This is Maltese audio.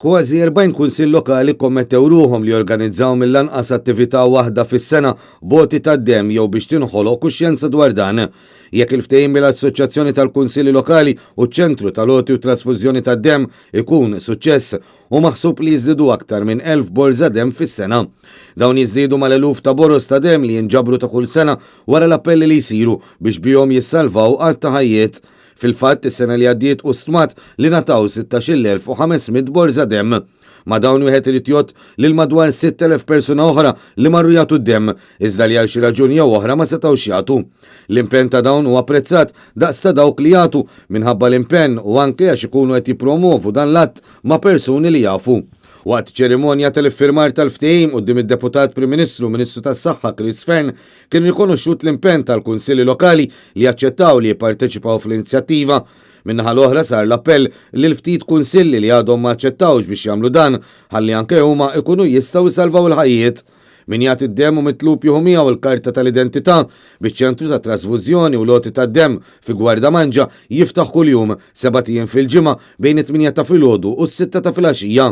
Kważi 40 kunsill lokali kommettew ruhom li jorganizzaw mill-anqas attività waħda fis-sena boti tad-demm jew biex tinħoloq kuxjenza dwar dan. Jekk il-ftehim mill-Assoċjazzjoni tal-Kunsilli Lokali u ċ-Ċentru tal-Oti u Trasfużjoni tad-Demm ikun suċċess u maħsub li jiżdiedu aktar minn 1000 borza demm fis-sena. Dawn jiżdiedu mal-eluf ta' boros ta' demm li jinġabru ta' kull sena wara l-appelli li jsiru biex bihom jissalvaw qatt ta' ħajjiet. Fil-fatt is-sena li għaddiet u stmat li nataw 16,500 borza demm. Ma dawn wieħed irid jgħod lil madwar 6,000 persuna oħra li marru jagħtu d-demm iżda li għal xi raġuni jew oħra ma setgħux jagħtu. L-impenn ta' dawn huwa apprezzat daqs ta' dawk li jagħtu minħabba l-impenn u anke għax ikunu qed jippromovu dan l-att ma' persuni li jafu. Waqt ċerimonja tal-iffirmar tal-ftehim quddiem id-Deputat Prim Ministru Ministru tas-Saħħa Chris Fern kien rikonoxxut l-impenn tal-Kunsilli Lokali li jaċċettaw li jipparteċipaw fl-inizjattiva. Min-naħa l-oħra sar l-appell lil ftit kunsilli li għadhom ma aċċettawx biex jagħmlu dan ħalli anke huma ikunu jistgħu jsalvaw il-ħajjiet. Min jagħti d-demm u mitlub jieħu miegħu l-karta tal-identità biċ-ċentru ta' trasfużjoni u loti tad-demm fi Gwarda Manġa jiftaħ kuljum 7 ijiem fil-ġimgħa bejn it-8 ta' filgħodu u s-6 ta' filgħaxija.